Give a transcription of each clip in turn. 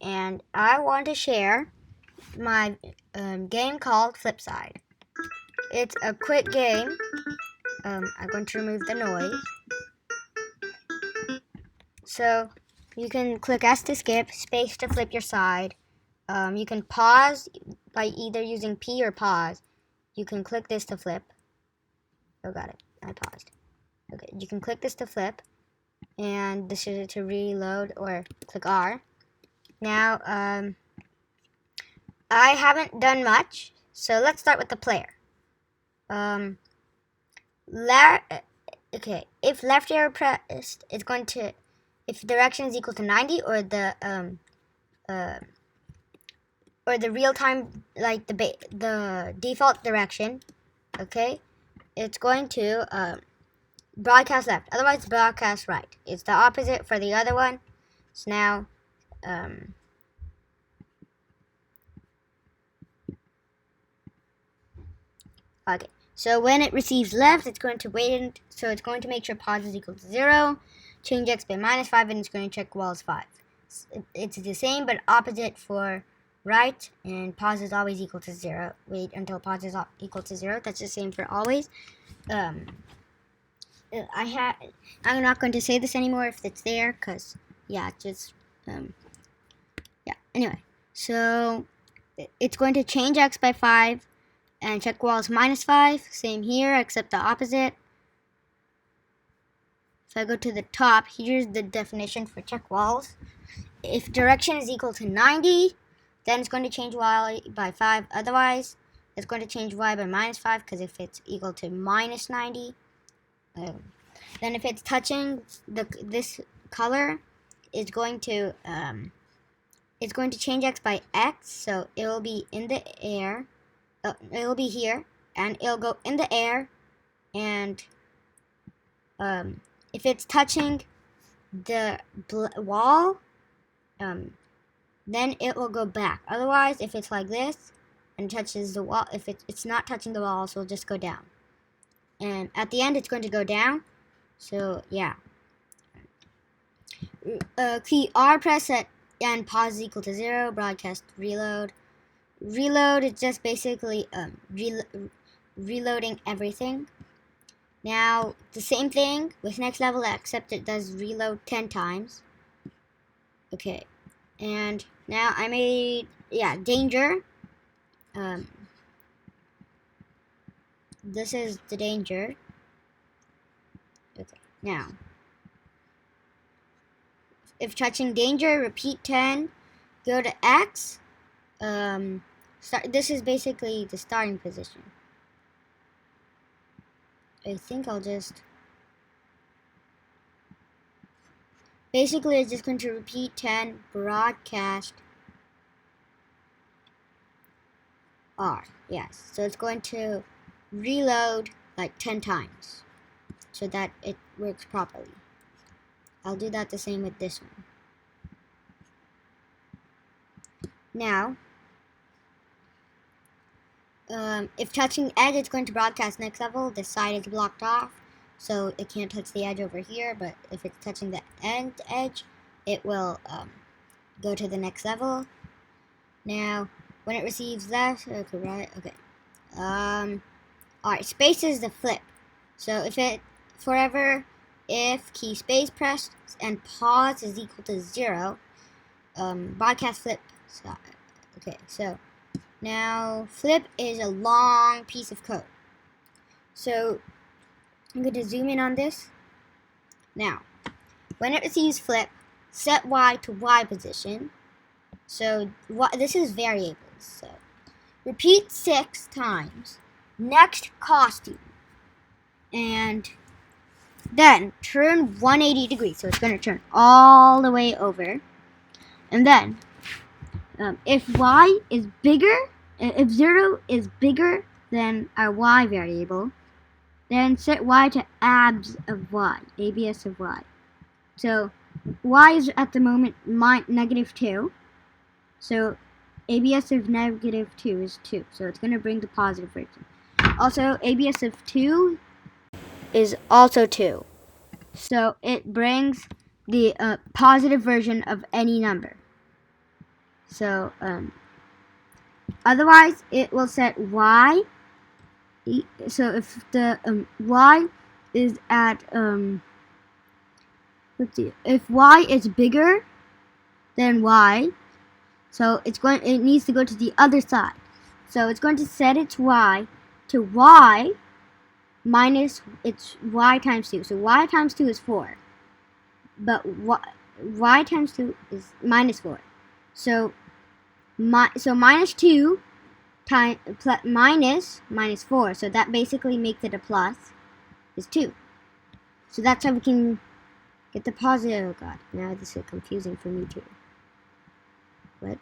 and I want to share my game called Flipside. It's a quick game. I'm going to remove the noise. So you can click S to skip, space to flip your side. You can pause by either using P or pause. You can click this to flip. Oh, got it. I paused. Okay, you can click this to flip, and this is to reload, or click R. Now, I haven't done much, so let's start with the player. Okay, if left arrow pressed, it's going to, if direction is equal to 90, or the real time, like the default direction, okay, it's going to broadcast left. Otherwise, broadcast right. It's the opposite for the other one. So now, okay. So when it receives left, it's going to wait. So it's going to make sure pause is equal to 0. Change x by -5, and it's going to check walls 5. It's the same but opposite for right, and pause is always equal to 0. Wait until pause is equal to 0. That's the same for always. I'm not going to say this anymore if it's there, because yeah, just yeah. Anyway, so it's going to change x by 5 and check walls -5. Same here, except the opposite. If I go to the top, here's the definition for check walls. If direction is equal to 90, then it's going to change y by 5. Otherwise, it's going to change y by -5, because if it's equal to -90, then if it's touching this color, it's going to change x by x. So it will be in the air. It will be here, and it'll go in the air, and if it's touching the wall, then it will go back. Otherwise, if it's like this and touches the wall, if it's not touching the wall, so it'll just go down. And at the end, it's going to go down. So yeah. Key R press and pause is equal to 0. Broadcast reload. Reload is just basically reloading everything. Now the same thing with next level, except it does reload 10 times. Okay, and now I made danger. This is the danger. Okay, now if touching danger, repeat 10. Go to X. This is basically the starting position. I think I'll just basically it's just going to repeat 10, broadcast R. Yes, so it's going to reload like 10 times so that it works properly. I'll do that the same with this one. Now, if touching edge, it's going to broadcast next level. This side is blocked off, so it can't touch the edge over here. But if it's touching the edge, it will go to the next level. Now, when it receives left, okay, right, okay. Alright, space is the flip. So if key space pressed and pause is equal to 0, broadcast flip. Okay, so now flip is a long piece of code. So I'm going to zoom in on this. Now, when it receives flip, set Y to Y position. So this is variables. So repeat 6 times. Next costume, and then turn 180 degrees. So it's going to turn all the way over, and then if Y is bigger, if 0 is bigger than our Y variable, then set Y to abs of Y, ABS of Y. So Y is at the moment -2, so ABS of -2 is 2, so it's going to bring the positive version. Also, ABS of 2 is also 2, so it brings the positive version of any number. So otherwise it will set y. So if the y is at let's see, if y is bigger than y, so it needs to go to the other side. So it's going to set its y to y minus its y times 2. So y times 2 is 4, but y times 2 is minus 4. So minus 2 times minus 4. So that basically makes it a plus is 2. So that's how we can get the positive. Oh god, now this is confusing for me too. What?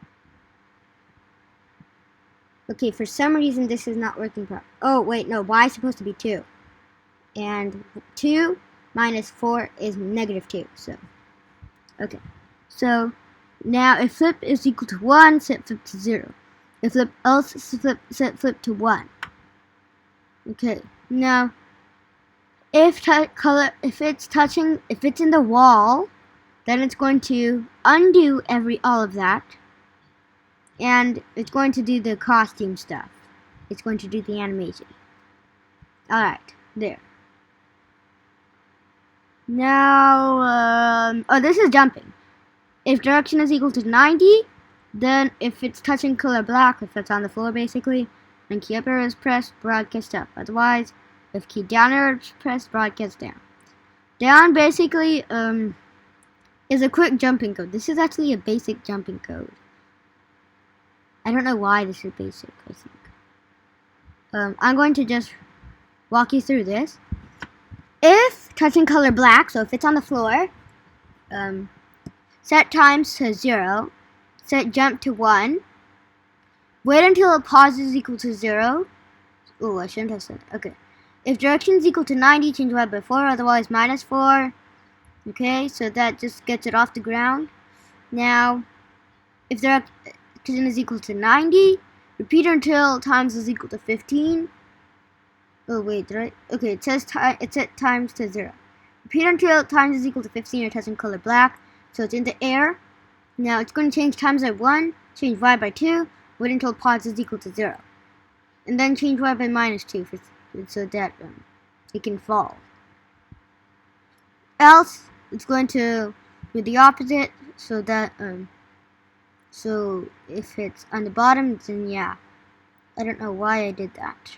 Okay, for some reason this is not working properly. Oh wait, no, y is supposed to be 2. And 2 minus 4 is negative 2. So, okay. So, now if flip is equal to 1, set flip to 0. If flip else, set flip to 1. Okay, now, if it's in the wall, then it's going to undo all of that. And it's going to do the costume stuff. It's going to do the animation. Alright, there. Now, oh, this is jumping. If direction is equal to 90, then if it's touching color black, if it's on the floor basically, then key up arrow is pressed, broadcast up. Otherwise, if key down arrow is pressed, broadcast down. Down basically is a quick jumping code. This is actually a basic jumping code. I don't know why this is basic, I think. I'm going to just walk you through this. If touching color black, so if it's on the floor, set times to 0, set jump to 1, wait until pause is equal to 0. Oh, I shouldn't have said that. Okay. If direction is equal to 90, change y by 4, otherwise minus 4. Okay, so that just gets it off the ground. Now, if direction is equal to 90, repeat until times is equal to 15. Oh wait, right? Okay, it says it's set times to 0. Repeat until times is equal to 15 or touching color black. So it's in the air. Now it's going to change times by 1, change y by 2, wait until pause is equal to 0. And then change y by minus 2 so that it can fall. Else, it's going to do the opposite so that, so if it's on the bottom, then yeah. I don't know why I did that.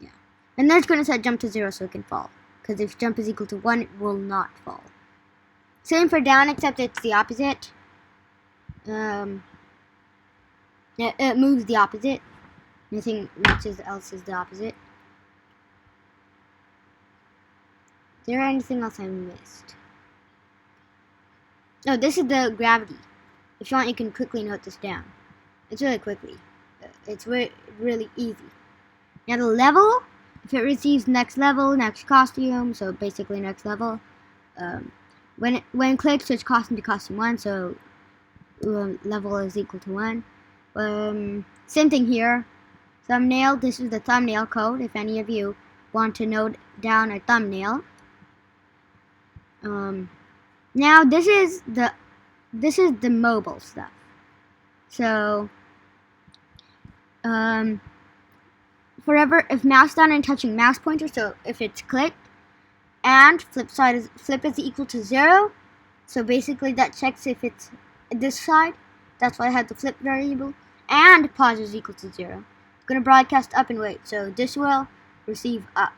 Yeah. And then it's going to set jump to 0 so it can fall. Because if jump is equal to 1, it will not fall. Same for down, except it's the opposite. It moves the opposite. Nothing else is the opposite. Is there anything else I missed? Oh, this is the gravity. If you want, you can quickly note this down. It's really quickly. It's really easy. Now the level, if it receives next level, next costume, so basically next level, when it clicks, switch costume to costume 1, so level is equal to 1. Same thing here. Thumbnail, this is the thumbnail code, if any of you want to note down a thumbnail. Now this is the mobile stuff. So forever, if mouse down and touching mouse pointer, so if it's clicked and flip is equal to 0, so basically that checks if it's this side. That's why I had the flip variable. And pause is equal to 0. It's gonna broadcast up and wait. So this will receive up.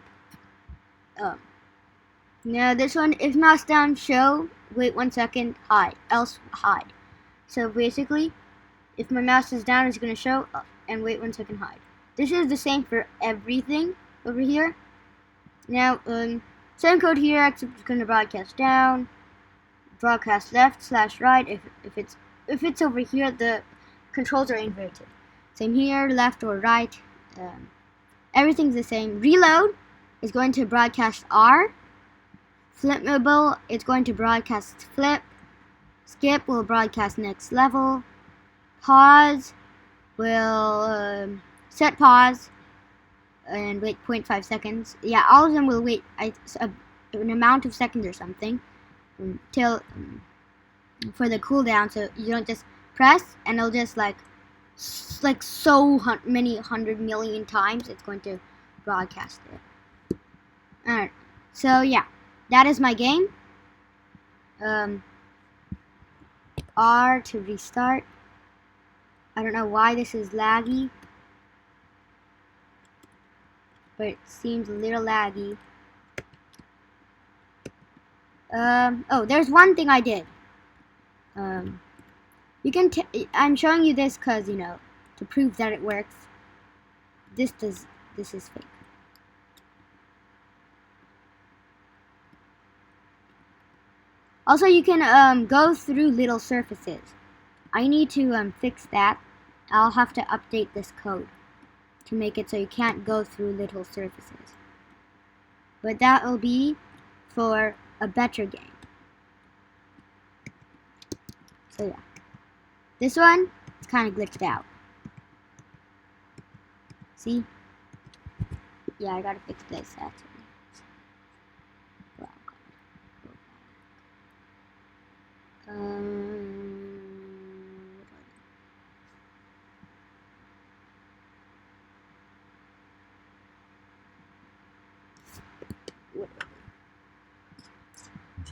Now this one, if mouse down, show, wait 1 second, hide, else hide. So basically, if my mouse is down, it's gonna show up and wait 1 second, hide. This is the same for everything over here. Now, same code here, except it's gonna broadcast down, broadcast left / right. If it's over here, the controls are inverted. Same here, left or right. Everything's the same. Reload is going to broadcast R. Flip mobile, it's going to broadcast flip. Skip will broadcast next level. Pause will set pause and wait 0.5 seconds. Yeah, all of them will wait an amount of seconds or something till for the cooldown, so you don't just press, and it'll just like so many 100 million times it's going to broadcast it. Alright, so yeah, that is my game. R to restart. I don't know why this is laggy, but it seems a little laggy. Oh, there's one thing I did. You can. I'm showing you this because to prove that it works. This is fake. Also, you can go through little surfaces. I need to fix that. I'll have to update this code to make it so you can't go through little surfaces. But that will be for a better game. So yeah. This one is kind of glitched out. See? Yeah, I gotta fix this actually.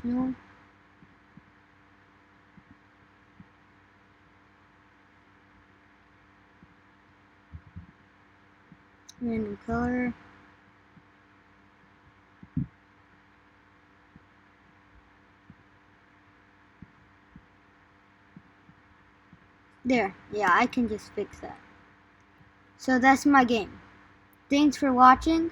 No. Random color. There. Yeah, I can just fix that. So that's my game. Thanks for watching.